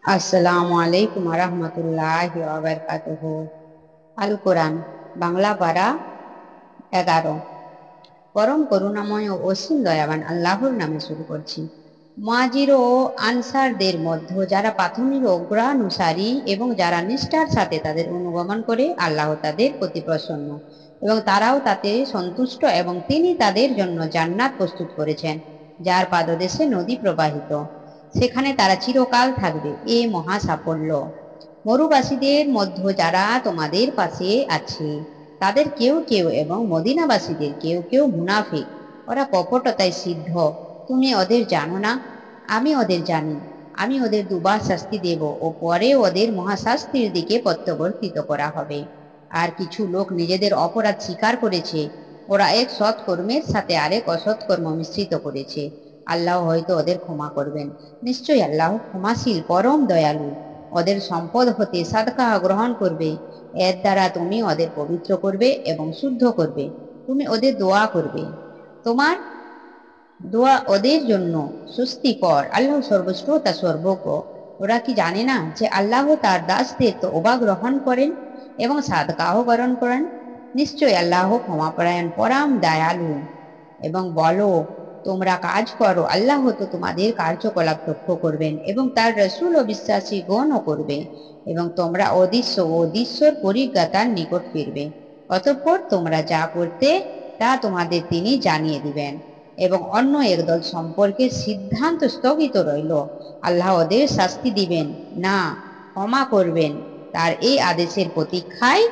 আসসালামু আলাইকুম রহমতুল্লাহি ওয়া বারাকাতুহু। আল কোরআন বাংলা পারা 11। পরম করুণাময় ও অসীম দয়াবান আল্লাহর নামে শুরু করছি। মুহাজির ও আনসারদের মধ্যে যারা প্রাথমিক অগ্রানুসারী এবং যারা নিষ্ঠার সাথে তাদের অনুগমন করে, আল্লাহ তাদের প্রতি প্রসন্ন এবং তারাও তাতে সন্তুষ্ট, এবং তিনি তাদের জন্য জান্নাত প্রস্তুত করেছেন যার পাদদেশে নদী প্রবাহিত, সেখানে তারা চিরকাল থাকবে। এ মহা সাফল্য। মরুবাসীদের মধ্যে যারা তোমাদের পাশে আছে তাদের কেউ কেউ এবং মদিনাবাসীদের কেউ কেউ মুনাফিক, ওরা কপটতায় সিদ্ধ। তুমি ওদের জানো না? আমি ওদের জানি। আমি ওদের দুবার শাস্তি দেব ও পরে ওদের মহাশাস্তির দিকে প্রত্যাবর্তিত করা হবে। আর কিছু লোক নিজেদের অপরাধ স্বীকার করেছে, ওরা এক সৎ কর্মের সাথে আরেক অসৎ কর্ম মিশ্রিত করেছে। আল্লাহ হয়তো ওদের ক্ষমা করবেন। নিশ্চয়ই আল্লাহ ক্ষমাশীল, পরম দয়ালু। ওদের সম্পদ হতে সাদকা গ্রহণ করবে, এর দ্বারা তুমি ওদের পবিত্র করবে এবং শুদ্ধ করবে। তুমি ওদের দোয়া করবে, তোমার দোয়া ওদের জন্য স্বস্তিকর। আল্লাহ সর্বশ্রোতা সর্বজ্ঞ। ওরা কি জানে না যে আল্লাহ তার দাসদের তওবা গ্রহণ করেন এবং সাদকাহ গ্রহণ করেন? নিশ্চয় আল্লাহ ক্ষমাপরায়ণ, পরম দয়ালু। এবং বলো, তোমরা কাজ করো, আল্লাহ তো তোমাদের কার্যকলাপ লক্ষ্য করবেন এবং তার রসুল ও বিশ্বাসী গণও করবে, এবং তোমরা অদৃশ্যর পরিজ্ঞাতার নিকট ফিরবে। অতঃপর তোমরা যা করতে তা তোমাদের তিনি জানিয়ে দিবেন। এবং অন্য একদল সম্পর্কে সিদ্ধান্ত স্থগিত রইল। আল্লাহ ওদের শাস্তি দিবেন না, ক্ষমা করবেন তার এই আদেশের প্রতীক্ষায়।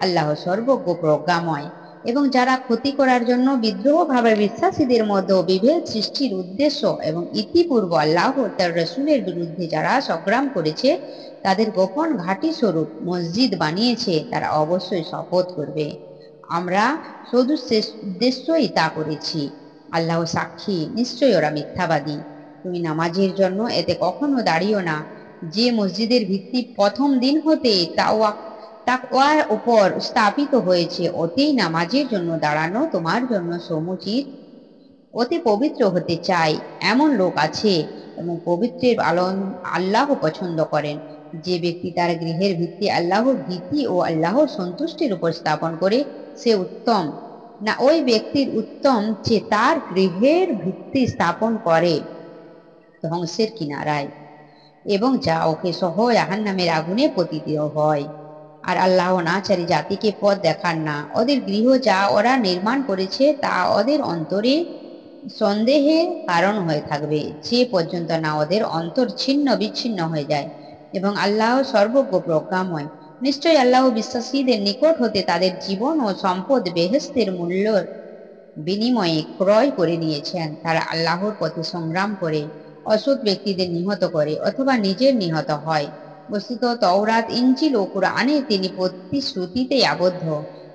আল্লাহ সর্বজ্ঞ প্রজ্ঞাময়। এবং যারা ক্ষতি করার জন্য বিদ্রোহ ভাবে বিশ্বাসীদের মধ্যে বিভেদ সৃষ্টির উদ্দেশ্য এবং ইতিপূর্বে আল্লাহ তার রসুলের বিরুদ্ধে যারা সংগ্রাম করেছে, তাদের গোপন ঘাঁটি স্বরূপ মসজিদ বানিয়েছে, তারা অবশ্যই শপথ করবে আমরা শুধু শেষ উদ্দেশ্যই তা করেছি। আল্লাহ সাক্ষী, নিশ্চয়ই ওরা মিথ্যাবাদী। তুমি নামাজের জন্য এতে কখনো দাঁড়িও না, যে মসজিদের ভিত্তি প্রথম দিন হতে তাকওয়ার উপর স্থাপিত হয়েছে, ওতেই নামাজের জন্য দাঁড়ানো তোমার জন্য সমুচিত। ওতে পবিত্র হতে চাই এমন লোক আছে, এবং পবিত্রের পালন আল্লাহ পছন্দ করেন। যে ব্যক্তি তার গৃহের ভিত্তি আল্লাহর ভীতি ও আল্লাহর সন্তুষ্টির উপর স্থাপন করে, সে উত্তম। না ওই ব্যক্তির উত্তম যে তার গৃহের ভিত্তি স্থাপন করে ধ্বংসের কিনারায়, এবং যা ওকে সহ জাহান্নামের আগুনে পতিত হয়। আর আল্লাহ নাচারী জাতিকে পথ দেখান না। ওদের গৃহ যা ওরা নির্মাণ করেছে তা ওদের অন্তরে সন্দেহের কারণ হয়ে থাকবে, যে পর্যন্ত না ওদের অন্তর ছিন্ন বিচ্ছিন্ন হয়ে যায়। এবং আল্লাহ সর্বজ্ঞ প্রজ্ঞাময়। নিশ্চয়ই আল্লাহ বিশ্বাসীদের নিকট হতে তাদের জীবন ও সম্পদ বেহেশতের মূল্যর বিনিময়ে ক্রয় করে নিয়েছেন। তারা আল্লাহর পথে সংগ্রাম করে অসৎ ব্যক্তিদের নিহত করে অথবা নিজের নিহত হয়। বস্তুত তওরাত, ইনজিল ও কুরআনে তিনি প্রতিশ্রুতিতে আবদ্ধ।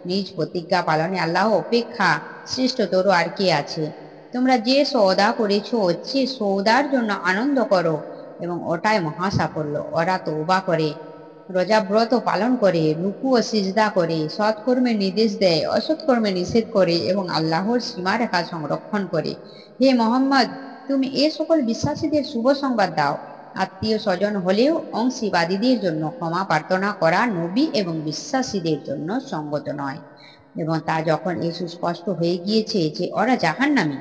নিজ প্রতিজ্ঞা পালনে আল্লাহ অপেক্ষা শ্রেষ্ঠতর আর কে আছে? তোমরা যে সওদা করেছো, সে সওদার জন্য আনন্দ করো, এবং ওটাই মহা সাফল্য। ওরা তওবা করে, রোজাব্রত পালন করে, রুকু ও সিজদা করে, সৎকর্মের নির্দেশ দেয়, অসৎকর্মে নিষেধ করে, এবং আল্লাহর সীমারেখা সংরক্ষণ করে। হে মোহাম্মদ, তুমি এ সকল বিশ্বাসীদের শুভ সংবাদ দাও। আত্মীয় স্বজন হলেও অংশীবাদীদের জন্য ক্ষমা প্রার্থনা করা নবী এবং বিশ্বাসীদের জন্য সঙ্গত নয়। এবং তা যখন এ সুস্পষ্ট হয়ে গিয়েছে যে ওরা জাহান্নামী,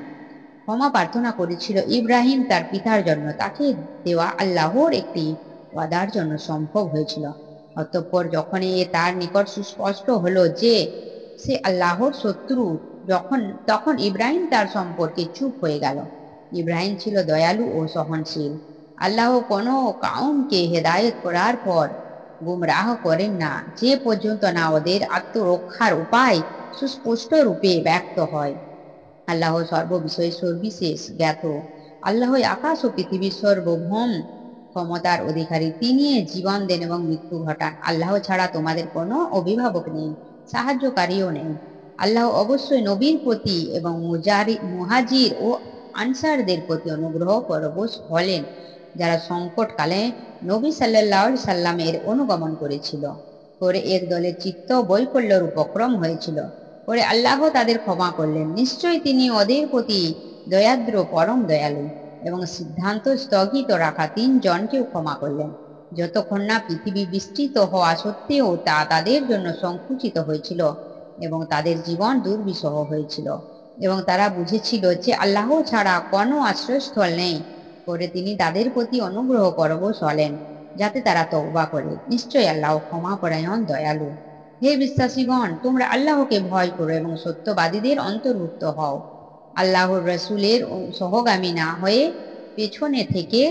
ক্ষমা প্রার্থনা করেছিল ইব্রাহিম তার পিতার জন্য, তাকে দেওয়া আল্লাহর একটি ওয়াদার জন্য সম্ভব হয়েছিল। অতঃপর যখন তার নিকট সুস্পষ্ট হলো যে সে আল্লাহর শত্রু, তখন ইব্রাহিম তার সম্পর্কে চুপ হয়ে গেল। ইব্রাহিম ছিল দয়ালু ও সহনশীল। আল্লাহ কোনো কাউমকে হেদায়েত করার পর গুমরাহ করেন না, যে পর্যন্ত না ওদের আত্মরক্ষার উপায় সুস্পষ্ট রূপে ব্যক্ত হয়। আল্লাহ সর্ববিষয়ে সর্বিশেষ জ্ঞাত। আল্লাহ আকাশ ও পৃথিবীর সর্বভৌম ক্ষমতার অধিকারী। তিনি জীবন দেন এবং মৃত্যু ঘটান। আল্লাহ ছাড়া তোমাদের কোনো অভিভাবক নেই, সাহায্যকারীও নেই। আল্লাহ অবশ্যই নবীর প্রতি এবং মুহাজির ও আনসারদের প্রতি অনুগ্রহ পরবশ হলেন, যারা সংকটকালে নবী সাল্লাল্লাহু আলাইহি সাল্লামের অনুগমন করেছিল। পরে এক দলের চিত্ত বৈকল্যের উপক্রম হয়েছিল, পরে আল্লাহ তাদের ক্ষমা করলেন। নিশ্চয়ই তিনি ওদের প্রতি দয়াদ্র, পরম দয়ালু। এবং সিদ্ধান্ত স্থগিত রাখা 3 জনকেও ক্ষমা করলেন। যতক্ষণ না পৃথিবী বিস্তৃত হওয়া সত্ত্বেও তা তাদের জন্য সংকুচিত হয়েছিল এবং তাদের জীবন দুর্বিষহ হয়েছিল, এবং তারা বুঝেছিল যে আল্লাহ ছাড়া কোনো আশ্রয়স্থল নেই। পরে তিনি তাদের প্রতি অনুগ্রহ পরবশ হলেন যাতে তারা তওবা করে। নিশ্চয়ই আল্লাহ ক্ষমাপরায়ণ, দয়ালু। হে বিশ্বাসীগণ, তোমরা আল্লাহকে ভয় করো এবং সত্যবাদীদের অন্তর্ভুক্ত হও। আল্লাহর রসুলের সহগামী না হয়ে পেছনে থেকে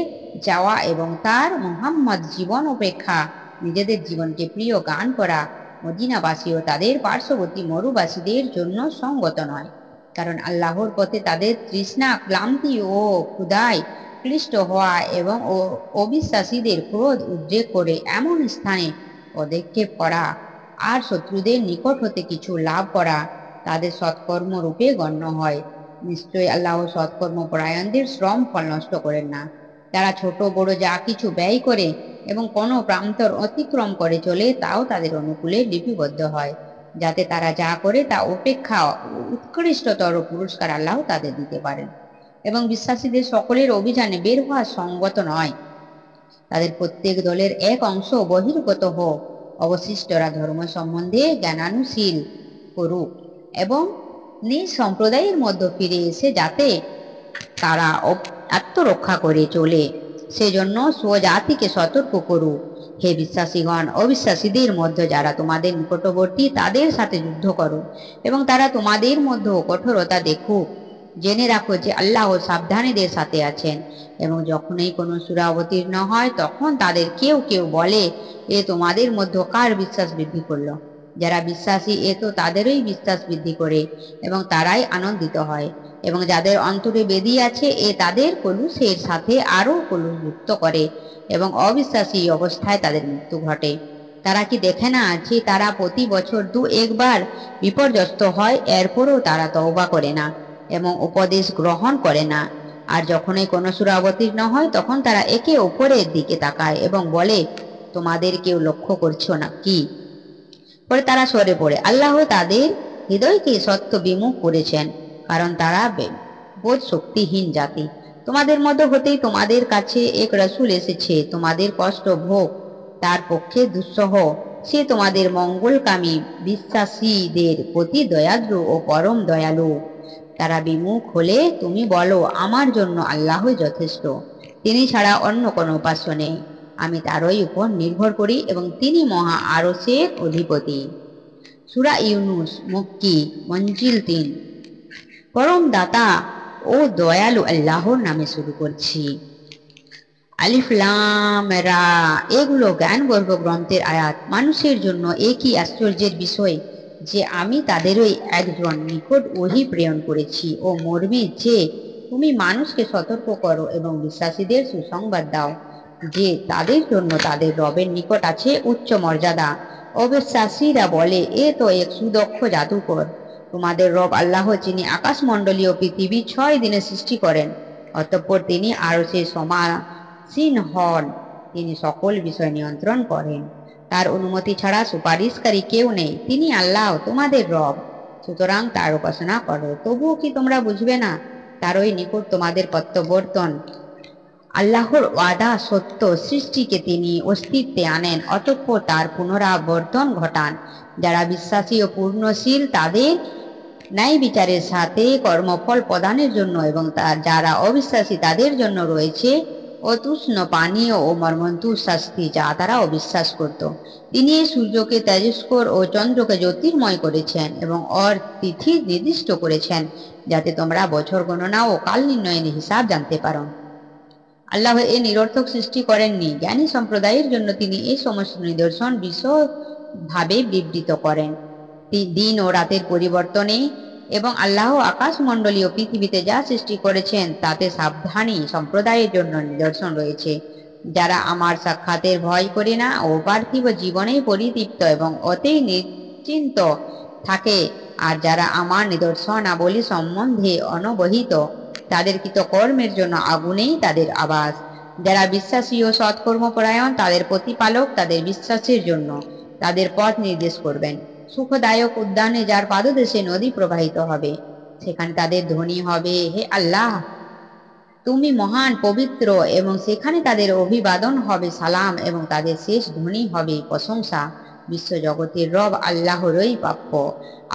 যাওয়া এবং তার মুহাম্মদ জীবন অপেক্ষা নিজেদের জীবনকে প্রিয় গান করা মদিনাবাসী ও তাদের পার্শ্ববর্তী মরুবাসীদের জন্য সঙ্গত নয়, কারণ আল্লাহর পথে তাদের তৃষ্ণা, ক্লান্তি ও ক্ষুধায় ক্লিষ্ট হওয়া এবং অবিশ্বাসীদের ক্রোধ উদ্রেক করে এমন স্থানে পদক্ষেপ করা আর শত্রুদের নিকট হতে কিছু লাভ করা তাদের সৎকর্ম রূপে গণ্য হয়। নিশ্চয়ই আল্লাহ সৎকর্ম পরায়ণদের শ্রম ফল নষ্ট করেন না। তারা ছোট বড় যা কিছু ব্যয় করে এবং কোনো প্রান্তর অতিক্রম করে চলে তাও তাদের অনুকূলে লিপিবদ্ধ হয়, যাতে তারা যা করে তা অপেক্ষা উৎকৃষ্টতর পুরস্কার আল্লাহ তাদের দিতে পারেন। এবং বিশ্বাসীদের সকলের অভিযানে বের হওয়া সঙ্গত নয়। তাদের প্রত্যেক দলের এক অংশ বহির্গত হোক, অবশিষ্টরা ধর্ম সম্বন্ধে জ্ঞানানুশীল করুক এবং নিজ সম্প্রদায়ের মধ্যে ফিরে এসে যাতে তারা আত্মরক্ষা করে চলে, সেজন্য স্বজাতিকে সতর্ক করুক। হে বিশ্বাসীগণ, অবিশ্বাসীদের মধ্যে যারা তোমাদের নিকটবর্তী তাদের সাথে যুদ্ধ করো এবং তারা তোমাদের মধ্যে কঠোরতা দেখুক। জেনে রাখো যে আল্লাহ সাবধানীদের সাথে আছেন। এবং যখনই কোনো সূরা অবতীর্ণ হয় তখন তাদের কেউ কেউ বলে, এ তোমাদের মধ্যে কার বিশ্বাস বৃদ্ধি করলো? যারা বিশ্বাসী এ তো তাদেরই বিশ্বাস বৃদ্ধি করে এবং তারাই আনন্দিত হয়। এবং যাদের অন্তরে বেদি আছে এ তাদের কলুষের সাথে আরো কলুষ যুক্ত করে এবং অবিশ্বাসী অবস্থায় তাদের মৃত্যু ঘটে। তারা কি দেখে না যে তারা প্রতি বছর একবার বিপর্যস্ত হয়, এরপরও তারা তওবা করে না এবং উপদেশ গ্রহণ করে না। আর যখনই কোনো সূরা অবতীর্ণ হয় তখন তারা একে অপরের দিকে তাকায় এবং বলে, তোমাদের কেউ লক্ষ্য করছো না কি? পরে তারা সরে পড়ে। আল্লাহ তাদের হৃদয়কে সত্য বিমুখ করেছেন, কারণ তারা বোধ শক্তিহীন জাতি। তোমাদের মধ্যে হতেই তোমাদের কাছে এক রাসূল এসেছে, তোমাদের কষ্ট ভোগ তার পক্ষে দুঃসহ। সে তোমাদের মঙ্গলকামী, বিশ্বাসীদের প্রতি দয়াদ্র ও পরম দয়ালু। তারা বিমুখ হলে তুমি বলো, আমার জন্য আল্লাহ যথেষ্ট, তিনি ছাড়া অন্য কোনো উপাস্য নেই। আমি তারই উপর নির্ভর করি এবং তিনি মহা আরশের অধিপতি। সূরা ইউনুস, মক্কি, মঞ্জিল ৩। পরম দাতা ও দয়ালু আল্লাহর নামে শুরু করছি। আলিফ লাম রা, এগুলো জ্ঞানগর্ভ গ্রন্থের আয়াত। মানুষের জন্য একই আশ্চর্যের বিষয় যে আমি তাদেরই একজন নিকট ওহী প্রেরণ করেছি ও মর্মে যে তুমি মানুষকে সতর্ক করো এবং বিশ্বাসীদের সুসংবাদ দাও যে তাদের জন্য তাদের রবের নিকট আছে উচ্চ মর্যাদা। অবিশ্বাসীরা বলে, এ তো এক সুদক্ষ জাদুকর। তোমাদের রব আল্লাহ, যিনি আকাশমণ্ডলীয় পৃথিবী 6 দিনে সৃষ্টি করেন, অতঃপর তিনি আরশে সমাসীন হন, তিনি সকল বিষয় নিয়ন্ত্রণ করেন। তার অনুমতি ছাড়া সুপারিশকারী কেউ নেই। তিনি আল্লাহ তোমাদের রব, সুতরাং তার উপাসনা করো। তবুও কি তোমরা বুঝবে না? তারই নিকট তোমাদের প্রত্যাবর্তন। আল্লাহর ওয়াদা সত্য, সৃষ্টিকে তিনি অস্তিত্বে আনেন, অতঃপর তার পুনরাবর্তন ঘটান। যারা বিশ্বাসী ও পূর্ণশীল তাদের ন্যায় বিচারের সাথে কর্মফল প্রদানের জন্য, এবং যারা অবিশ্বাসী তাদের জন্য রয়েছে অতুষ্ণ পানীয় ও মর্মন্তুদ শাস্তি, যা তারা অবিশ্বাস করত। তিনি এই সূর্যকে তেজস্কর ও চন্দ্রকে জ্যোতির্ময় করেছেন এবং ওর তিথি নির্দিষ্ট করেছেন, যাতে তোমরা বছর গণনা ও কাল নির্ণয়ের হিসাব জানতে পারো। আল্লাহ এ নিরর্থক সৃষ্টি করেননি। জ্ঞানী সম্প্রদায়ের জন্য তিনি এই সমস্ত নিদর্শন বিশদভাবে বিবৃত করেন দিন ও রাতের পরিবর্তনে। এবং আল্লাহ আকাশমণ্ডলীয় পৃথিবীতে যা সৃষ্টি করেছেন তাতে সাবধানী সম্প্রদায়ের জন্য নিদর্শন রয়েছে, যারা আমার সাক্ষাতের ভয় করে না ও পার্থিব জীবনে পরিতৃপ্ত এবং অতেই নিশ্চিন্ত থাকে, আর যারা আমার নিদর্শনাবলী সম্বন্ধে অনবহিত, তাদের কৃতকর্মের জন্য আগুনেই তাদের আবাস। যারা বিশ্বাসী ও সৎকর্মপরায়ণ তাদের প্রতিপালক তাদের বিশ্বাসের জন্য তাদের পথ নির্দেশ করবেন সুখদায়ক উদ্যানে, যার পাদদেশে নদী প্রবাহিত হবে, সেখানে তাদের ধ্বনি হবে, হে আল্লাহ, তুমি মহান পবিত্র, এবং সেখানে তাদের অভিবাদন হবে সালাম, এবং তাদের শেষ ধ্বনি হবে প্রশংসা। বিশ্বজগতের রব আল্লাহরই প্রাপ্য।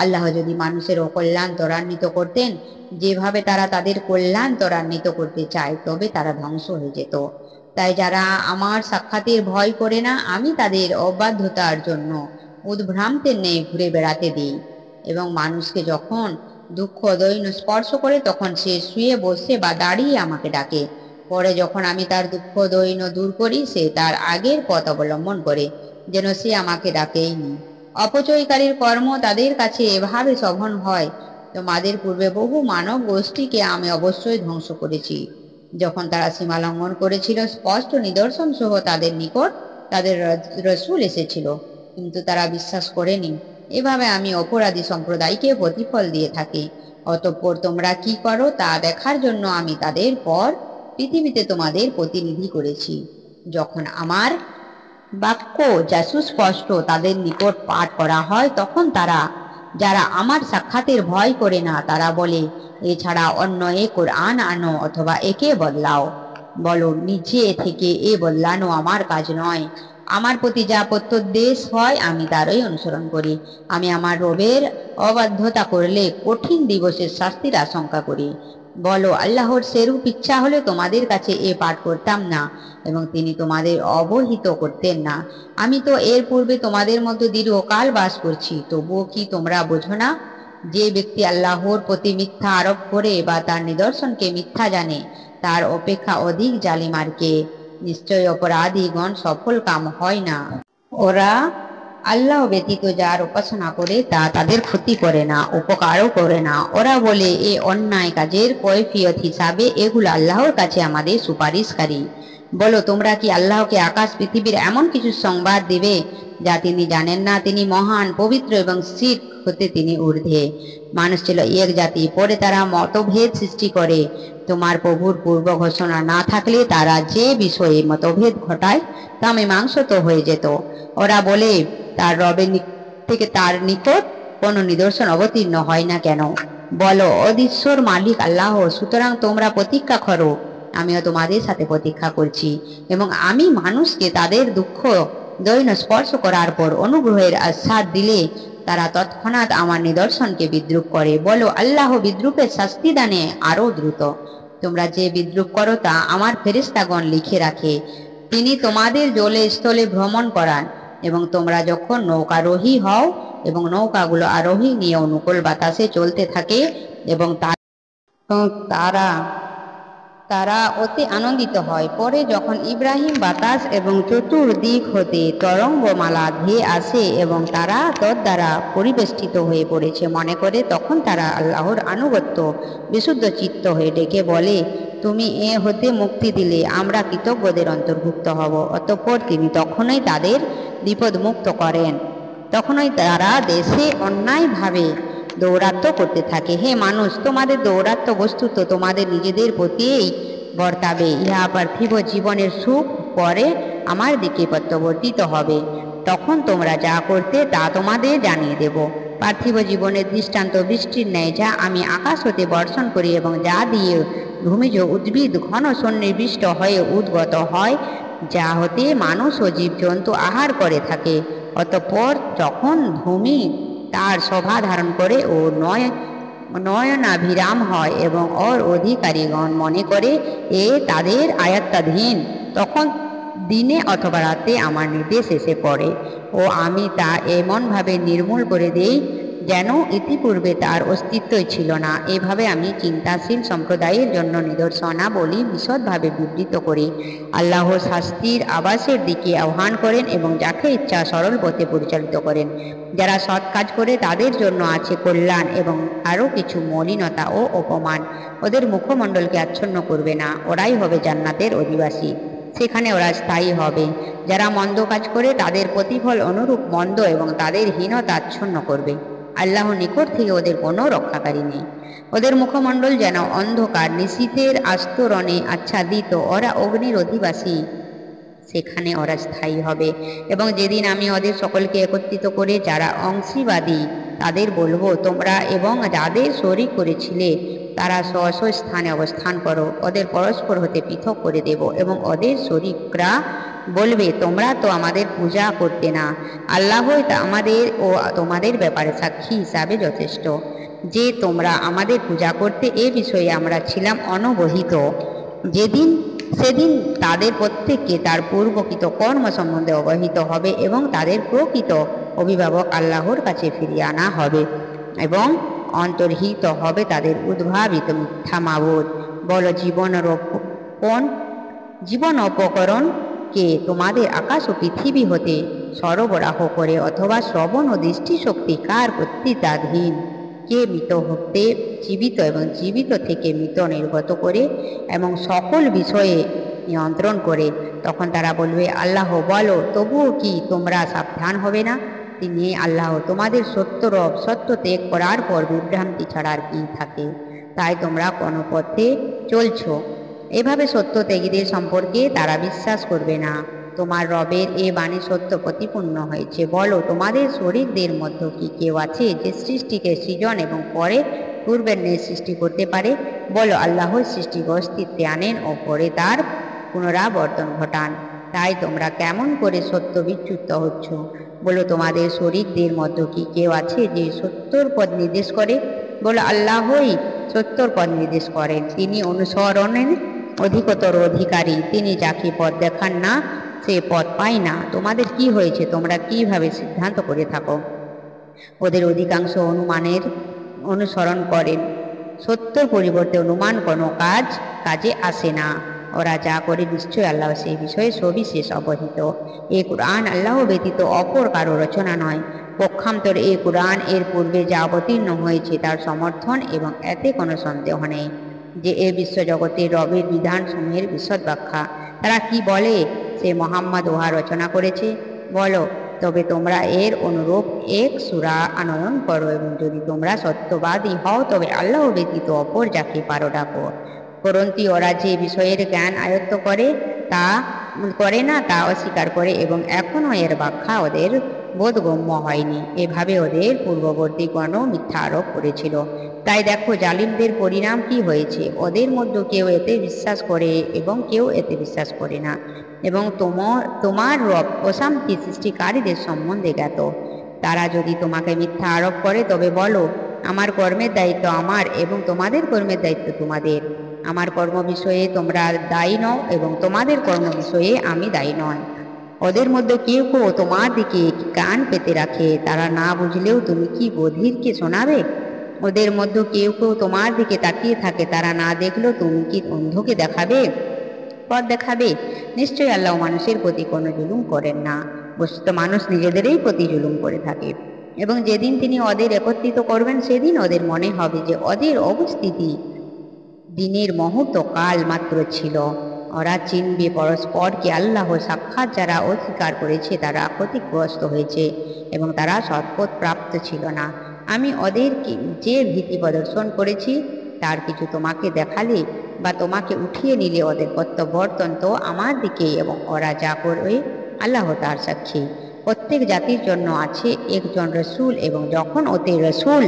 আল্লাহ যদি মানুষের অকল্যাণ ত্বরান্বিত করতেন যেভাবে তারা তাদের কল্যাণ ত্বরান্বিত করতে চায়, তবে তারা ধ্বংস হয়ে যেত। তাই যারা আমার সাক্ষাতের ভয় করে না, আমি তাদের অবাধ্যতার জন্য উদ্ভ্রান্তের ন্যায় ঘুরে বেড়াতে দিই। এবং মানুষকে যখন দুঃখ দৈন্য স্পর্শ করে, তখন সে শুয়ে বসে বা দাঁড়িয়ে আমাকে ডাকে। পরে যখন আমি তার দুঃখ দৈন্য দূর করি, সে তার আগের পথ অবলম্বন করে, যেন সে আমাকে ডাকেইনি। অপচয়কারীর কর্ম তাদের কাছে এভাবে শোভন হয়। তোমাদের পূর্বে বহু মানব গোষ্ঠীকে আমি অবশ্যই ধ্বংস করেছি, যখন তারা সীমা লঙ্ঘন করেছিল। স্পষ্ট নিদর্শন সহ তাদের নিকট তাদের রসূল এসেছিল, কিন্তু তারা বিশ্বাস করেনি। এভাবে আমি অপরাধী সম্প্রদায়কে প্রতিফল দিয়ে থাকি। অতঃপর তোমরা কি করো তা দেখার জন্য আমি তাদের পর পৃথিবীতে তোমাদের প্রতিনিধি করেছি। যখন আমার বাক্য যা সুস্পষ্ট তাদের নিকট পাঠ করা হয়, তখন তারা, যারা আমার সাক্ষাতের ভয় করে না, তারা বলে, এছাড়া অন্য এ কোরআন আনো অথবা একে বদলাও। বলো, নিচে থেকে এ বদলানো আমার কাজ নয়। আমার প্রতি যা প্রত্যুদ্দেশ হয় আমি তারই অনুসরণ করি। আমি আমার রবের অবাধ্যতা করলে কঠিন দিবসের শাস্তির আশঙ্কা করি। বলো, আল্লাহর সেরূপ ইচ্ছা হলে তোমাদের কাছে এ পাঠ করতাম না, এবং তিনি তোমাদের অবহিত করতেন না। আমি তো এর পূর্বে তোমাদের মধ্যে দীর্ঘকাল বাস করছি, তবুও কি তোমরা বোঝো না? যে ব্যক্তি আল্লাহর প্রতি মিথ্যা আরোপ করে বা তার নিদর্শনকে মিথ্যা জানে, তার অপেক্ষা অধিক জালিম আর কে? নিশ্চয় অপরাধীগণ সফল কাম হয় না। ওরা আল্লাহ ব্যতীত যার উপাসনা করে তা তাদের ক্ষতি করে না, উপকারও করে না। ওরা বলে, এ অন্যায় কাজের কৈফিয়ত হিসাবে এগুলো আল্লাহর কাছে আমাদের সুপারিশকারী। বলো, তোমরা কি আল্লাহকে আকাশ পৃথিবীর এমন কিছু সংবাদ দিবে যা তিনি জানেন না? তিনি মহান পবিত্র, এবং শিরক হতে তিনি ঊর্ধ্বে। মানুষ ছিল এক জাতি, পরে তারা মতভেদ সৃষ্টি করে। তোমার প্রভুর পূর্ব ঘোষণা না থাকলে তারা যে বিষয়ে মতভেদ ঘটায় তা মীমাংসিত হয়ে যেত। ওরা বলে, তার রবের থেকে তার নিকট কোনো নিদর্শন অবতীর্ণ হয় না কেন? বলো, অদৃশ্যর মালিক আল্লাহ, সুতরাং তোমরা প্রতীক্ষা করো, আমিও তোমাদের সাথে প্রতীক্ষা করছি। এবং আমি মানুষকে তাদের দুঃখ দৈন্য স্পর্শ করার পর অনুগ্রহের আশ্বাস দিলে তারা তৎক্ষণাৎ আমার নিদর্শনকে বিদ্রুপ করে। বলো, আল্লাহ বিদ্রুপের শাস্তি দানে আরো দ্রুত। তোমরা যে বিদ্রুপ করো তা আমার ফেরেশতাগণ লিখে রাখে। তিনি তোমাদের জলে স্থলে ভ্রমণ করান, এবং তোমরা যখন নৌকারোহী হও এবং নৌকাগুলো আরোহী নিয়ে অনুকূল বাতাসে চলতে থাকে, এবং তারা তারা অতি আনন্দিত হয়। পরে যখন ইব্রাহিম বাতাস এবং চতুর্দিক হতে তরঙ্গমালা ধেয়ে আসে এবং তারা তদ্বারা পরিবেষ্টিত হয়ে পড়েছে মনে করে, তখন তারা আল্লাহর আনুগত্য বিশুদ্ধ চিত্ত হয়ে ডেকে বলে, তুমি এ হতে মুক্তি দিলে আমরা কৃতজ্ঞদের অন্তর্ভুক্ত হব। অতঃপর তিনি তখনই তাদের বিপদ মুক্ত করেন। তখনই তারা দেশে অন্যায়ভাবে দৌরাত্ম্য করতে থাকে। হে মানুষ, তোমাদের দৌরাত্ম্য বস্তুত তোমাদের নিজেদের প্রতিই বর্তাবে। ইহা পার্থিব জীবনের সুখ পরে আমার দিকে প্রত্যাবর্তিত হবে। তখন তোমরা যা করতে তা তোমাদের জানিয়ে দেব। পার্থিব জীবনের দৃষ্টান্ত বৃষ্টির ন্যায়, যা আমি আকাশ হতে বর্ষণ করি এবং যা দিয়ে ভূমিজ উদ্ভিদ ঘন সন্নিবিষ্ট হয়ে উদ্গত হয়, যা হতে মানুষ ও জীবজন্তু আহার করে থাকে। অতঃপর যখন ভূমি তার শোভা ধারণ করে ও নয়নাভিরাম হয় এবং ওর অধিকারীগণ মনে করে এ তাদের আয়ত্তাধীন, তখন দিনে অথবা রাতে আমার নির্দেশ এসে পড়ে ও আমি তা এমনভাবে নির্মূল করে দেই যেন ইতিপূর্বে তার অস্তিত্বই ছিল না। এভাবে আমি চিন্তাশীল সম্প্রদায়ের জন্য নিদর্শনাবলী বিশদভাবে বিবৃত করি। আল্লাহ শাস্তির আবাসের দিকে আহ্বান করেন এবং যাকে ইচ্ছা সরল পথে পরিচালিত করেন। যারা সৎ কাজ করে তাদের জন্য আছে কল্যাণ, এবং আরও কিছু মলিনতা ও অপমান ওদের মুখমণ্ডলকে আচ্ছন্ন করবে না। ওরাই হবে জান্নাতের অধিবাসী, সেখানে ওরা স্থায়ী হবে। যারা মন্দ কাজ করে তাদের প্রতিফল অনুরূপ মন্দ, এবং তাদের হীনতা আচ্ছন্ন করবে। আল্লাহর নিকট থেকে ওদের কোনো রক্ষাকারী নেই। ওদের মুখমণ্ডল যেন অন্ধকার নিশীথের আস্তরণে আচ্ছাদিত। ওরা অগ্নির অধিবাসী, সেখানে ওরা স্থায়ী হবে। এবং যেদিন আমি ওদের সকলকে একত্রিত করে যারা অংশীবাদী তাদের বলবো, তোমরা এবং যাদের শরীক করেছিলে তারা স্ব স্ব স্থানে অবস্থান করো, ওদের পরস্পর হতে পৃথক করে দেব এবং ওদের শরীকরা বলবে, তোমরা তো আমাদের পূজা করতে না, আল্লাহই তা আমাদের ও তোমাদের ব্যাপারে সাক্ষী হিসাবে যথেষ্ট যে তোমরা আমাদের পূজা করতে, এ বিষয়ে আমরা ছিলাম অনবহিত। সেদিন তাদের প্রত্যেককে তার পূর্বকৃত কর্ম সম্বন্ধে অবহিত হবে এবং তাদের প্রকৃত অভিভাবক আল্লাহর কাছে ফিরিয়ে আনা হবে এবং অন্তর্হিত হবে তাদের উদ্ভাবিত মিথ্যা মাবুদ। বলো, জীবন উপকরণ কে তোমাদের আকাশ ও পৃথিবী হতে সরবরাহ করে অথবা শ্রবণ ও দৃষ্টিশক্তি কার কর্তৃত্বাধীন? কে মৃত হতে জীবিত এবং জীবিত থেকে মৃত নির্গত করে এবং সকল বিষয়ে নিয়ন্ত্রণ করে? তখন তারা বলবে, আল্লাহ। বলো, তবুও কি তোমরা সাবধান হবে না? তিনি আল্লাহ, তোমাদের সত্য রব। সত্য ত্যাগ করার পর বিভ্রান্তি ছাড়া আর কি থাকে? তাই তোমরা কোনো পথে চলছ। এভাবে সত্য ত্যাগীদের সম্পর্কে তারা বিশ্বাস করবে না। তোমার রবের এ বাণী সত্য প্রতিপন্ন হয়েছে। বলো, তোমাদের শরীরদের মধ্যে কি কেউ আছে যে সৃষ্টিকে সৃজন এবং পরে পূর্বের ন্যায় সৃষ্টি করতে পারে? বলো, আল্লাহ সৃষ্টিকে অস্তিত্বে আনেন ও পরে তার পুনরাবর্তন ঘটান। তাই তোমরা কেমন করে সত্য বিচ্যুত হচ্ছ? বলো, তোমাদের শরীরদের মধ্যে কি কেউ আছে যে সত্যর পথ নির্দেশ করে? বলো, আল্লাহই সত্যর পথ নির্দেশ করেন, তিনি অনুসরণের অধিকতর অধিকারী। তিনি যাকে পথ দেখান না সে পথ পায় না। তোমাদের কি হয়েছে? তোমরা কিভাবে সিদ্ধান্ত করে থাকো? ওদের অধিকাংশ অনুমানের অনুসরণ করেন। সত্যর পরিবর্তে অনুমান কোনো কাজে আসে না। ওরা যা করে নিশ্চয় আল্লাহ সেই বিষয়ে সবিশেষ অবহিত। এ কুরআন আল্লাহ ব্যতীত অপর কারো রচনা নয়। পক্ষান্তর এ কুরআন এর পূর্বে যা অবতীর্ণ হয়েছে তার সমর্থন এবং এতে কোনো সন্দেহ নেই যে এ বিশ্বজগতের রবের বিধানসমূহের বিশদ ব্যাখ্যা। তারা কি বলে সে মোহাম্মদ উহা রচনা করেছে? বলো, তবে তোমরা এর অনুরূপ এক সূরা আনয়ন করো এবং যদি তোমরা সত্যবাদী হও তবে আল্লাহ ব্যতীত অপর যাকে পারো ডাকো। পরন্তু ওরা যে বিষয়ের জ্ঞান আয়ত্ত করে না তা অস্বীকার করে এবং এখনো এর ব্যাখ্যা ওদের বোধগম্য হয়নি। এভাবে ওদের পূর্ববর্তীগণও মিথ্যা আরোপ করেছিল। তাই দেখো জালিমদের পরিণাম কি হয়েছে। ওদের মধ্যে কেউ এতে বিশ্বাস করে এবং কেউ এতে বিশ্বাস করে না এবং তোমার রব অশান্তি সৃষ্টিকারীদের সম্বন্ধে জ্ঞাত। তারা যদি তোমাকে মিথ্যা আরোপ করে তবে বলো, আমার কর্মের দায়িত্ব আমার এবং তোমাদের কর্মের দায়িত্ব তোমাদের। আমার কর্ম বিষয়ে তোমরা দায়ী নও এবং তোমাদের কর্ম বিষয়ে আমি দায়ী নয়। ওদের মধ্যে কেউ কেউ তোমার দিকে কান পেতে রাখে, তারা না বুঝলেও তুমি কি বধিরকে শোনাবে? ওদের মধ্যে কেউ কেউ তোমার দিকে তাকিয়ে থাকে, তারা না দেখলেও তুমি কি অন্ধকে পথ দেখাবে? নিশ্চয়ই আল্লাহ মানুষের প্রতি কোনো জুলুম করেন না। বস্তুত মানুষ নিজেদেরই প্রতি জুলুম করে থাকে এবং যেদিন তিনি ওদের একত্রিত করবেন সেদিন ওদের মনে হবে যে ওদের অবস্থিতি দিনের মুহূর্ত কাল মাত্র ছিল। ওরা চিনবে পরস্পরকে আল্লাহ সাক্ষাৎ যারা অস্বীকার করেছে তারা ক্ষতিগ্রস্ত হয়েছে এবং তারা সৎপথ প্রাপ্ত ছিল না। আমি ওদেরকে যে ভীতি প্রদর্শন করেছি তার কিছু তোমাকে দেখালে বা তোমাকে উঠিয়ে নিলে ওদের প্রত্যাবর্তন তো আমার দিকে এবং ওরা যা করবে আল্লাহ তার সাক্ষী। প্রত্যেক জাতির জন্য আছে একজন রসুল এবং যখন ওদের রসুল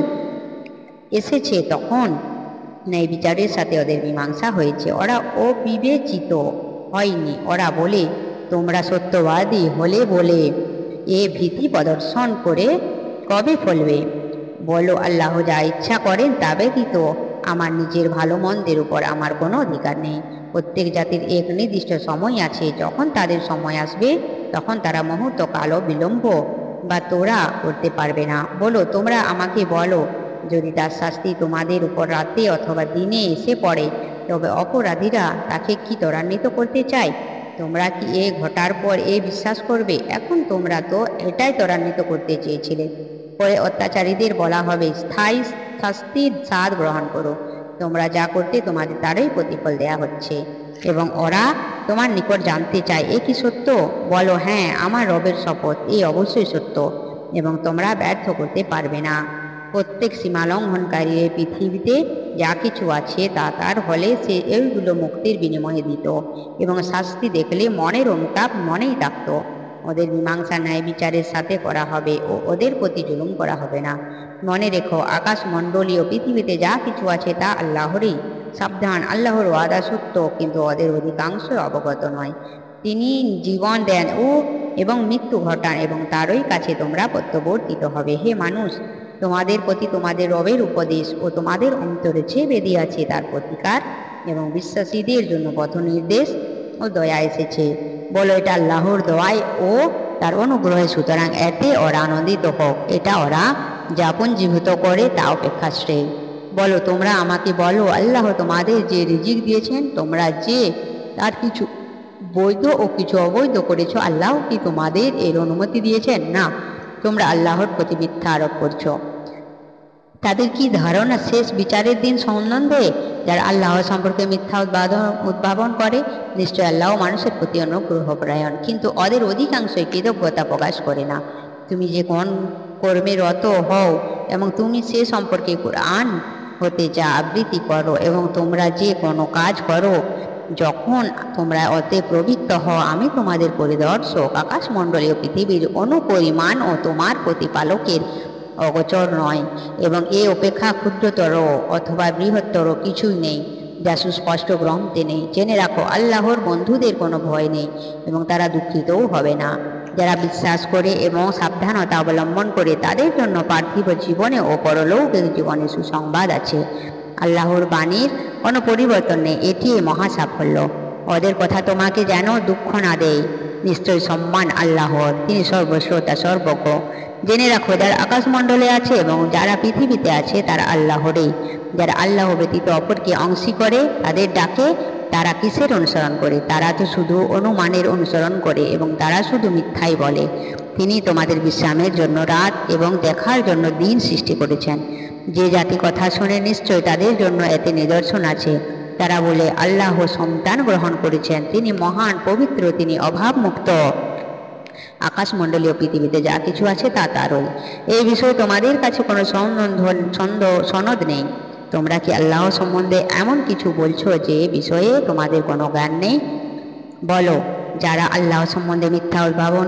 এসেছে তখন ন্যায় বিচারের সাথে ওদের মীমাংসা হয়েছে। ওরা অবিবেচিত হয়নি। ওরা বলে, তোমরা সত্যবাদী হলে বলে এ ভীতি প্রদর্শন করে কবে ফলবে? বলো, আল্লাহ যা ইচ্ছা করেন তা ব্যতীত আমার নিজের ভালো মন্দের উপর আমার কোনো অধিকার নেই। প্রত্যেক জাতির এক নির্দিষ্ট সময় আছে, যখন তাদের সময় আসবে তখন তারা মুহূর্ত কালও বিলম্ব বা তোরা করতে পারবে না। বলো, তোমরা আমাকে বলো, যদি তার শাস্তি তোমাদের উপর রাতে অথবা দিনে এসে পড়ে তবে অপরাধীরা তাকে কি ত্বরান্বিত করতে চায়? তোমরা কি এ ঘটার পর এ বিশ্বাস করবে? এখন তোমরা তো এটাই ত্বরান্বিত করতে চেয়েছিলে। পরে অত্যাচারীদের বলা হবে, স্থায়ী শাস্তির স্বাদ গ্রহণ করো। তোমরা যা করতে তোমাদের তারই প্রতিফল দেয়া হচ্ছে এবং ওরা তোমার নিকট জানতে চায় এ কি সত্য? বলো, হ্যাঁ, আমার রবের শপথ, এ অবশ্যই সত্য এবং তোমরা ব্যর্থ করতে পারবে না। প্রত্যেক সীমালঙ্ঘনকারী এই পৃথিবীতে যা কিছু আছে তা তার হলে সে এইগুলো মুক্তির বিনিময়ে দিত এবং শাস্তি দেখলে মনের অনুতাপ মনেই থাকত। ওদের মীমাংসা ন্যায় বিচারের সাথে করা হবে ও ওদের প্রতি জুলুম করা হবে না। মনে রেখো, আকাশমণ্ডলীয় পৃথিবীতে যা কিছু আছে তা আল্লাহরই। সাবধান, আল্লাহর ওয়াদা সত্য, কিন্তু ওদের অধিকাংশই অবগত নয়। তিনি জীবন দেন এবং মৃত্যু ঘটান, এবং তারই কাছে তোমরা প্রত্যাবর্তিত হবে। হে মানুষ, তোমাদের প্রতি তোমাদের রবের উপদেশ ও তোমাদের অন্তরে যে বেদি আছে তার প্রতিকার এবং বিশ্বাসীদের জন্য পথ নির্দেশ ও দয়া এসেছে। বলো, এটা আল্লাহর দয়ায় ও তার অনুগ্রহে, সুতরাং এতে ওরা আনন্দিত হোক। এটা ওরা যাপন জীবিত করে তা অপেক্ষা শ্রেয়। বলো, তোমরা আমাকে বলো, আল্লাহ তোমাদের যে রিজিক দিয়েছেন, তোমরা যে তার কিছু বৈধ ও কিছু অবৈধ করেছ, আল্লাহ কি তোমাদের এর অনুমতি দিয়েছেন? না, তোমরা আল্লাহর প্রতি মিথ্যা আরোপ করছো। তাদের কি ধারণা শেষ বিচারের দিন সম্বন্ধে, যারা আল্লাহ সম্পর্কে মিথ্যা উদ্ভাবন করে? নিশ্চয় আল্লাহ মানুষের প্রতি অনুগ্রহপরায়ণ, কিন্তু ওদের অধিকাংশই কৃতজ্ঞতা প্রকাশ করে না। তুমি যে কোন কর্মে রত হও এবং তুমি সে সম্পর্কে কুরআন হতে যা আবৃত্তি করো এবং তোমরা যে কোনো কাজ করো, যখন তোমরা অতে প্রবৃত্ত হও, আমি তোমাদের পরিদর্শক। আকাশমণ্ডলীয় পৃথিবীর অনুপরিমাণ ও তোমার প্রতিপালকের অগোচর নয়, এবং এ অপেক্ষা ক্ষুদ্রতর অথবা বৃহত্তর কিছুই নেই যা সুস্পষ্ট গ্রন্থে নেই। জেনে রাখো, আল্লাহর বন্ধুদের কোনো ভয় নেই এবং তারা দুঃখিতও হবে না। যারা বিশ্বাস করে এবং সাবধানতা অবলম্বন করে, তাদের জন্য পার্থিব জীবনে ও পরলৌকিক জীবনে সুসংবাদ আছে। আল্লাহর বাণীর কোনো পরিবর্তন নেই, এটি মহা সাফল্য। ওদের কথা তোমাকে যেন দুঃখ না দেয়। নিশ্চয় সম্মান আল্লাহর, তিনি সর্বশ্রোতা সর্বজ্ঞ। জেনে রাখো, যারা আকাশমণ্ডলে আছে এবং যারা পৃথিবীতে আছে তারা আল্লাহরই। যারা আল্লাহ ব্যতীত অপরকে অংশী করে তাদের ডাকে, তারা কিসের অনুসরণ করে? তারা তো শুধু অনুমানের অনুসরণ করে এবং তারা শুধু মিথ্যাই বলে। তিনি তোমাদের বিশ্রামের জন্য রাত এবং দেখার জন্য দিন সৃষ্টি করেছেন। যে জাতি কথা শুনে, নিশ্চয় তাদের জন্য এতে নিদর্শন আছে। তারা বলে, আল্লাহ সন্তান গ্রহণ করেছেন। তিনি মহান, পবিত্র, তিনি অভাবমুক্ত। আকাশমণ্ডলীয় পৃথিবীতে যা কিছু আছে তা তারই। এই বিষয়ে তোমাদের কাছে কোনো সনদ নেই। তোমরা কি আল্লাহ সম্বন্ধে এমন কিছু বলছো যে বিষয়ে তোমাদের কোনো জ্ঞান নেই? বলো, যারা আল্লাহ সম্বন্ধে মিথ্যা উদ্ভাবন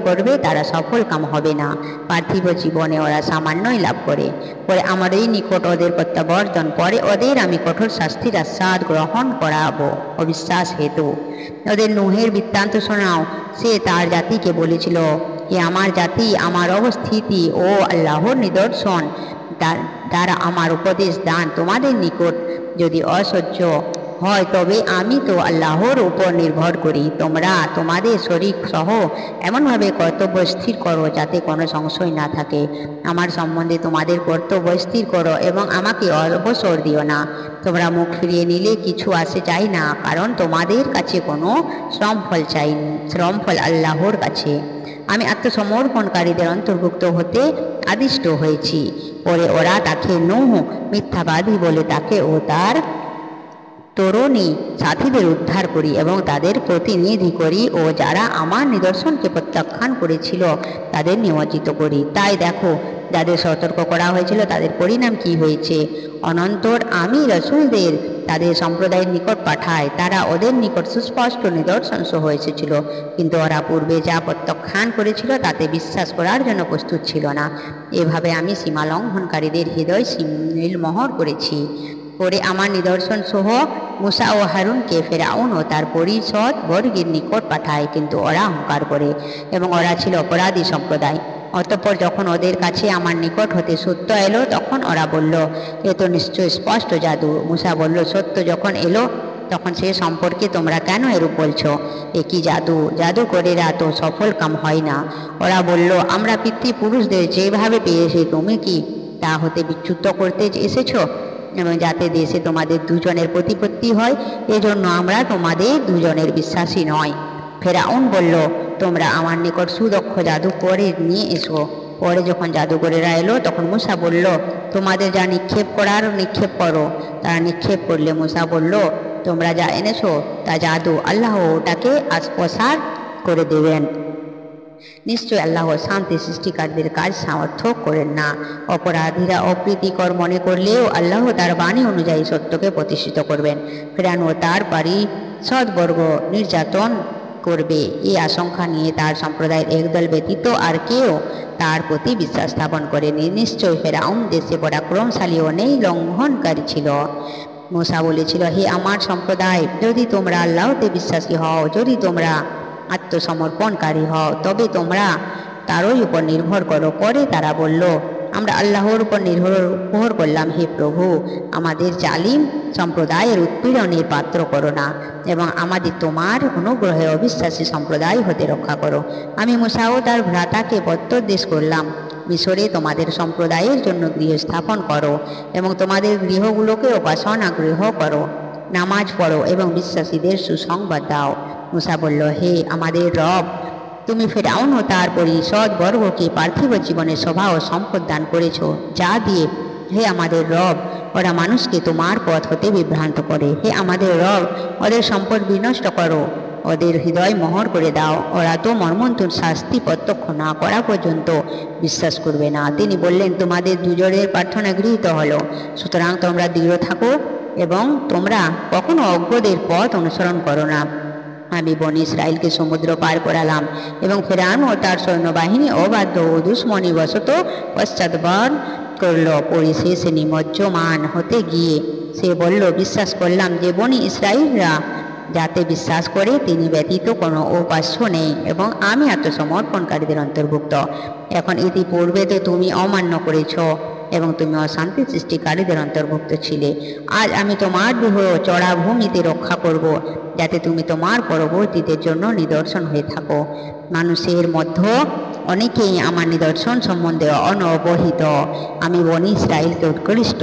করবে তারা সফল কাম হবে না। পার্থিব জীবনে ওরা সামান্যই লাভ করে, পরে আমারই নিকট ওদের প্রত্যাবর্তন, পরে ওদের আমি কঠোর শাস্তির আস্বাদ গ্রহণ করাবো অবিশ্বাস হেতু। ওদের নুহের বৃত্তান্ত শোনাও। সে তার জাতিকে বলেছিল, হে আমার জাতি, আমার অবস্থিতি ও আল্লাহর নিদর্শন দ্বারা আমার উপদেশ দান তোমাদের নিকট যদি অসহ্য হয়, তবে আমি তো আল্লাহর উপর নির্ভর করি। তোমরা তোমাদের শরীর সহ এমনভাবে কর্তব্য স্থির করো যাতে কোনো সংশয় না থাকে। আমার সম্বন্ধে তোমাদের কর্তব্য স্থির করো এবং আমাকে অবসর দিও না। তোমরা মুখ ফিরিয়ে নিলে কিছু আসে চাই না, কারণ তোমাদের কাছে কোনো শ্রমফল চাইনি। শ্রমফল আল্লাহর কাছে। আমি আত্মসমর্পণকারীদের অন্তর্ভুক্ত হতে আদিষ্ট হয়েছি। পরে ওরা তাকে নূহ মিথ্যাবাদী বলে তাকে ও তার তরুণী সাথীদের উদ্ধার করি এবং তাদের প্রতিনিধি করি, ও যারা আমার নিদর্শনকে প্রত্যাখ্যান করেছিল তাদের নিমজ্জিত করি। তাই দেখো, যাদের সতর্ক করা হয়েছিল তাদের পরিণাম কি হয়েছে। অনন্তর আমি রসুলদের তাদের সম্প্রদায়ের নিকট পাঠাই, তারা ওদের নিকট সুস্পষ্ট নিদর্শন সহ এসেছিল, কিন্তু ওরা পূর্বে যা প্রত্যাখ্যান করেছিল তাতে বিশ্বাস করার জন্য প্রস্তুত ছিল না। এভাবে আমি সীমা লঙ্ঘনকারীদের হৃদয় নীলমোহর করেছি। পরে আমার নিদর্শন সহ মুসা ও হারুনকে ফেরাউন ও তার পরিষদ বর্গের নিকট পাঠায়, কিন্তু ওরা অহংকার করে এবং ওরা ছিল অপরাধী সম্প্রদায়। অতঃপর যখন ওদের কাছে আমার নিকট হতে সত্য এলো, তখন ওরা বলল, এ তো নিশ্চয় স্পষ্ট জাদু। মুসা বলল, সত্য যখন এলো তখন সে সম্পর্কে তোমরা কেন এরূপ বলছো? এ কি জাদু? জাদুকরেরা তো সফল কাম হয় না। ওরা বলল, আমরা পিতৃপুরুষদের যেভাবে পেয়েছি, তুমি কি তা হতে বিচ্যুত করতে এসেছো, এবং যাতে দেশে তোমাদের দুজনের প্রতিপত্তি হয়, এজন্য আমরা তোমাদের দুজনের বিশ্বাসী নয়। ফেরাউন বলল, তোমরা আমার নিকট সুদক্ষ জাদু করে নিয়ে এসো। পরে যখন জাদুকরেরা এলো, তখন মুসা বলল, তোমাদের যা নিক্ষেপ করার নিক্ষেপ করো। তারা নিক্ষেপ করলে মুসা বলল, তোমরা যা এনেছো তা জাদু, আল্লাহ ওটাকে প্রসার করে দেবেন। নিশ্চয় আল্লাহ শান্তি সৃষ্টিকারীদের কাজ সামর্থ্য করেন না। অপরাধীরা অপ্রীতিকর মনে করলেও আল্লাহ তার বাণী অনুযায়ী সত্যকে প্রতিষ্ঠিত করবেন। ফেরাউন ও তার পরিষদবর্গ নির্যাতন করবে। এই আশঙ্কা নিয়ে তার সম্প্রদায়ের একদল ব্যতীত আর কেউ তার প্রতি বিশ্বাস স্থাপন করেনি। নিশ্চয় ফেরাউন দেশে পরাক্রমশালী অনেক লঙ্ঘনকারী ছিল। মূসা বলেছিল, হে আমার সম্প্রদায়, যদি তোমরা আল্লাহতে বিশ্বাসী হও, যদি তোমরা আত্মসমর্পণকারী হও, তবে তোমরা তারই উপর নির্ভর করো। পরে তারা বলল, আমরা আল্লাহর উপর নির্ভর করলাম। হে প্রভু, আমাদের জালিম সম্প্রদায়ের উৎপীড়নের পাত্র করো না এবং আমাদের তোমার অনুগ্রহে অবিশ্বাসী সম্প্রদায় হতে রক্ষা করো। আমি মূসা ও তার ভ্রাতাকে পত্রদেশ করলাম, মিশরে তোমাদের সম্প্রদায়ের জন্য গৃহ স্থাপন করো এবং তোমাদের গৃহগুলোকে উপাসনা গৃহ করো, নামাজ পড়ো এবং বিশ্বাসীদের সুসংবাদ দাও। মূসা বলল, হে আমাদের রব, তুমি ফেরাউন ও তার পরিষদ বর্গকে পার্থিব জীবনের শোভা ও সম্পদ দান করেছ, যা দিয়ে, হে আমাদের রব, ওরা মানুষকে তোমার পথ হতে বিভ্রান্ত করে। হে আমাদের রব, ওদের সম্পদ বিনষ্ট করো, ওদের হৃদয় মোহর করে দাও। ওরা তো মর্মন্তুদ শাস্তি প্রত্যক্ষ না করা পর্যন্ত বিশ্বাস করবে না। তিনি বললেন, তোমাদের দুজনের প্রার্থনা গৃহীত হলো, সুতরাং তোমরা দৃঢ় থাকো এবং তোমরা কখনো অজ্ঞদের পথ অনুসরণ করো না। আমি বনী ইসরায়েলকে সমুদ্র পার করালাম এবং ফেরাউন ও তার সৈন্যবাহিনী অবাধ্য ও দুশ্মনীবশত পশ্চাৎপদ করল। পরিশেষে নিমজ্জমান হতে গিয়ে সে বলল, বিশ্বাস করলাম যে বনী ইসরায়েলরা যাতে বিশ্বাস করে তিনি ব্যতীত কোনো উপাস্য নেই এবং আমি আত্মসমর্পণকারীদের অন্তর্ভুক্ত। এখন ইতিপূর্বে তো তুমি অমান্য করেছ এবং তুমি অশান্তি সৃষ্টিকারীদের অন্তর্ভুক্ত ছিলে। আজ আমি তোমার দেহ চড়া ভূমিতে রক্ষা করব, যাতে তুমি তোমার পরবর্তীদের জন্য নিদর্শন হয়ে থাকো। মানুষের মধ্যে অনেকেই আমার নিদর্শন সম্বন্ধে অনবহিত। আমি বনী ইসরায়েলকে উৎকৃষ্ট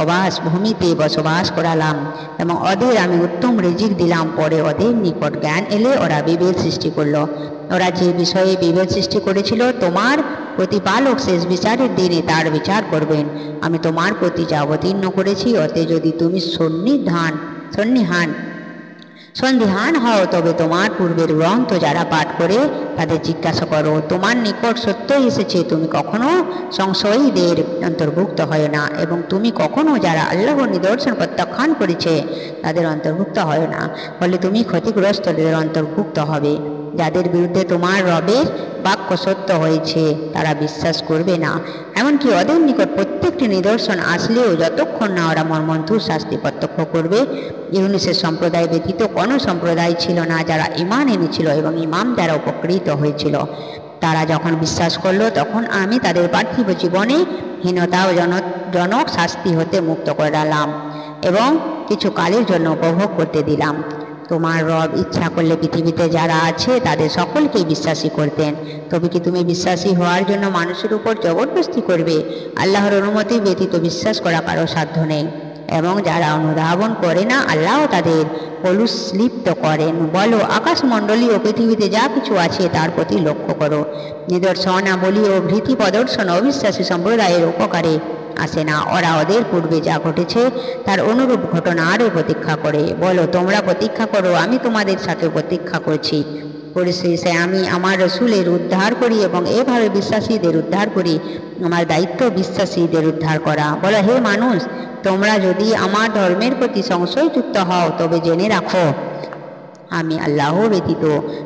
অবাস ভূমিতে বসবাস করালাম এবং ওদের আমি উত্তম রিজিক দিলাম। পরে ওদের নিকট জ্ঞান এলে ওরা বিভেদ সৃষ্টি করল। ওরা যে বিষয়ে বিভেদ সৃষ্টি করেছিল, তোমার প্রতিপালক শেষ বিচারের দিনে তার বিচার করবেন। আমি তোমার প্রতি যা অবতীর্ণ করেছি, ওতে যদি তুমি সন্দিহান হও, তবে তোমার পূর্বের গ্রন্থ যারা পাঠ করে তাদের জিজ্ঞাসা করো। তোমার নিকট সত্য এসেছে, তুমি কখনো সংশয়ীদের অন্তর্ভুক্ত হয় না এবং তুমি কখনো যারা আল্লাহর নিদর্শন প্রত্যাখ্যান করেছে তাদের অন্তর্ভুক্ত হয় না। ফলে তুমি ক্ষতিগ্রস্তদের অন্তর্ভুক্ত হবে। যাদের বিরুদ্ধে তোমার রবের বাক্য সত্য হয়েছে তারা বিশ্বাস করবে না। এমনকি ওদের নিকট প্রত্যেকটি নিদর্শন আসলেও যতক্ষণ না ওরা মর্মন্তুদ শাস্তি প্রত্যক্ষ করবে। ইউনুসের সম্প্রদায় ব্যতীত কোনো সম্প্রদায় ছিল না যারা ঈমান এনেছিল এবং ঈমান দ্বারা উপকৃত হয়েছিল। তারা যখন বিশ্বাস করলো, তখন আমি তাদের পার্থিব জীবনে হীনতা ও জনক শাস্তি হতে মুক্ত করালাম এবং কিছু কালের জন্য উপভোগ করতে দিলাম। তোমার রব ইচ্ছা করলে পৃথিবীতে যারা আছে তাদের সকলকে বিশ্বাসী করতেন। তবে কি তুমি বিশ্বাসী হওয়ার জন্য মানুষের উপর জবরদস্তি করবে? আল্লাহর অনুমতি ব্যতীত বিশ্বাস করা কারো সাধ্য নেই এবং যারা অনুধাবন করে না, আল্লাহ তাদের কলুষলিপ্ত করেন। বলো, আকাশমণ্ডলী ও পৃথিবীতে যা কিছু আছে তার প্রতি লক্ষ্য করো। নিদর্শনাবলী ও ভীতি প্রদর্শন অবিশ্বাসী সম্প্রদায়ের উপকারে আসে না। ওরা ওদের পূর্বে যা ঘটেছে তার অনুরূপ ঘটনারও প্রতীক্ষা করে। বলো, তোমরা প্রতীক্ষা করো, আমি তোমাদের সাথে প্রতীক্ষা করছি। পরিশেষে আমি আমার রসুলের উদ্ধার করি এবং এভাবে বিশ্বাসীদের উদ্ধার করি। আমার দায়িত্ব বিশ্বাসীদের উদ্ধার করা। বলো, হে মানুষ, তোমরা যদি আমার ধর্মের প্রতি সংশয়যুক্ত হও, তবে জেনে রাখো আমি আল্লাহ ব্যতীত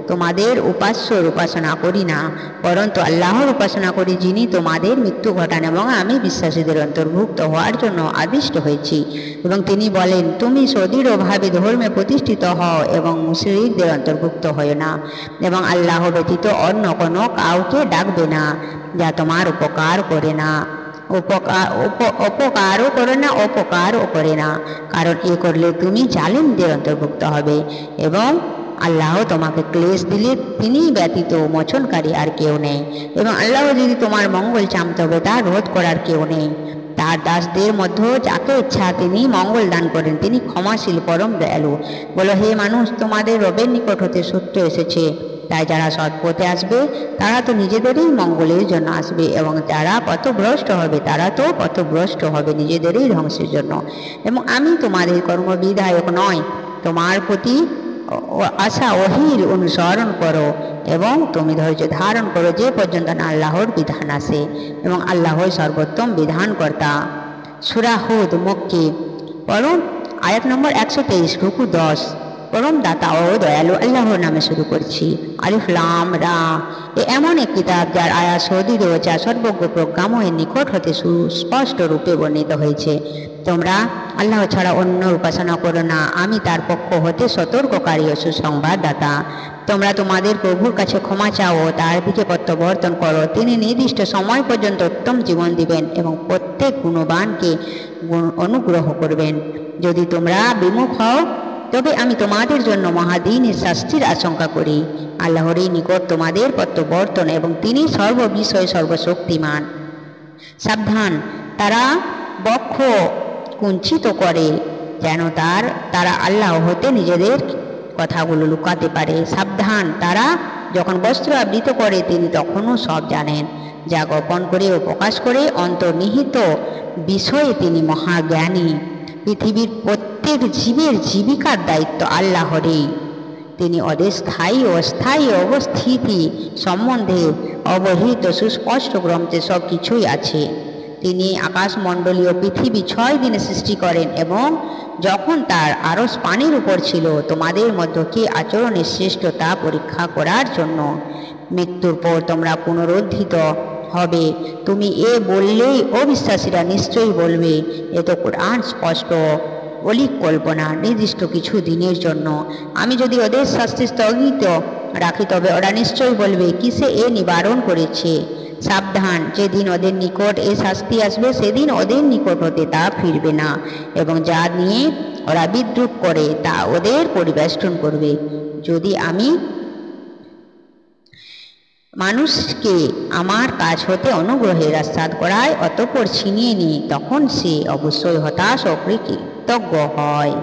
তোমাদের উপাস্যর উপাসনা করি না, পরন্তু আল্লাহর উপাসনা করি, যিনি তোমাদের মৃত্যু ঘটান এবং আমি বিশ্বাসীদের অন্তর্ভুক্ত হওয়ার জন্য আদিষ্ট হয়েছি। এবং তিনি বলেন, তুমি সুদৃঢ়ভাবে ধর্মে প্রতিষ্ঠিত হও এবং মুশরিকদের অন্তর্ভুক্ত হয় না এবং আল্লাহ ব্যতীত অন্য কোনো কাউকে ডাকবে না যা তোমার উপকার করে না, অপকারও করে না, অপকারও করে না, কারণ এ করলে তুমি জালিমদের অন্তর্ভুক্ত হবে এবং আল্লাহ তোমাকে ক্লেশ দিলে তিনি ব্যতীত মোচনকারী আর কেউ নেই এবং আল্লাহ যদি তোমার মঙ্গল চান তবে তা রোধ করার কেউ নেই। তার দাসদের মধ্যে যাকে ইচ্ছা তিনি মঙ্গল দান করেন, তিনি ক্ষমাশীল পরম দয়ালু। বলো, হে মানুষ, তোমাদের রবের নিকট হতে সত্য এসেছে, তাই যারা সৎপথে আসবে তারা তো নিজেদেরই মঙ্গলের জন্য আসবে এবং যারা পথভ্রষ্ট হবে তারা তো পথভ্রষ্ট হবে নিজেদেরই ধ্বংসের জন্য। এবং আমি তোমাদের কর্মবিধায়ক নয়, তোমার প্রতি আশা ওহীর অনুসরণ করো এবং তুমি ধৈর্য ধারণ করো যে পর্যন্ত না আল্লাহর বিধান আসে এবং আল্লাহই সর্বোত্তম বিধানকর্তা। সূরা হুদ মক্কি। পড়ুন আয়াত নম্বর 123, রুকু 10। পরম দাতা ও দয়ালু আল্লাহর নামে শুরু করছি। আলিফ লাম রা। এমন এক কিতাব যার আয়াত সদীদ ও যা সর্বজ্ঞ প্রজ্ঞাময়ের নিকট হতে সুস্পষ্ট রূপে বর্ণিত হয়েছে। তোমরা আল্লাহ ছাড়া অন্য উপাসনা করো না, আমি তার পক্ষ হতে সতর্ককারী ও সুসংবাদদাতা। তোমরা তোমাদের প্রভুর কাছে ক্ষমা চাও, তার দিকে প্রত্যাবর্তন করো। তিনি নির্দিষ্ট সময় পর্যন্ত উত্তম জীবন দিবেন এবং প্রত্যেক গুণবানকে অনুগ্রহ করবেন। যদি তোমরা বিমুখ হও তবে আমি তোমাদের জন্য মহাদিনের শাস্তির আশঙ্কা করি। আল্লাহরই নিকট তোমাদের প্রত্যাবর্তন এবং তিনি সর্ববিষয়ে সর্বশক্তিমান। সাবধান, তারা বক্ষ কুঞ্চিত করে যেন তারা আল্লাহ হতে নিজেদের কথাগুলো লুকাতে পারে। সাবধান, তারা যখন বস্ত্র আবৃত করে তিনি তখনও সব জানেন। যা গোপন করে ও প্রকাশ করে অন্তর্নিহিত বিষয়ে তিনি মহাজ্ঞানী। পৃথিবীর প্রত্যেক জীবের জীবিকার দায়িত্ব আল্লাহরই। তিনি ওদের স্থায়ী ও অস্থায়ী অবস্থিতি সম্বন্ধে অবহিত সুস্পষ্ট গ্রন্থে সব কিছুই আছে। তিনি আকাশমণ্ডলীয় পৃথিবী 6 দিনে সৃষ্টি করেন এবং যখন তার আরশ পানির উপর ছিল তোমাদের মধ্যে কে আচরণে শ্রেষ্ঠ তা পরীক্ষা করার জন্য। মৃত্যুর পর তোমরা পুনরুত্থিত হবে। তুমি এ বললেই অবিশ্বাসীরা নিশ্চয়ই বলবে, এ তো কোরআন স্পষ্ট অলিক কল্পনা, নির্দিষ্ট কিছু দিনের জন্য। আমি যদি ওদের শাস্তি স্থগিত রাখি তবে ওরা নিশ্চয়ই বলবে, কিসে এ নিবারণ করেছে। সাবধান, যেদিন ওদের নিকট এ শাস্তি আসবে সেদিন ওদের নিকট হতে তা ফিরবে না এবং যা নিয়ে ওরা বিদ্রুপ করে তা ওদের পরিবেষ্টন করবে। যদি আমি মানুষকে আমার কাছ হতে অনুগ্রহের আস্বাদ করায় অতঃপর ছিনিয়ে নিই তখন সে অবশ্যই হতাশ ও কৃতজ্ঞ হয়।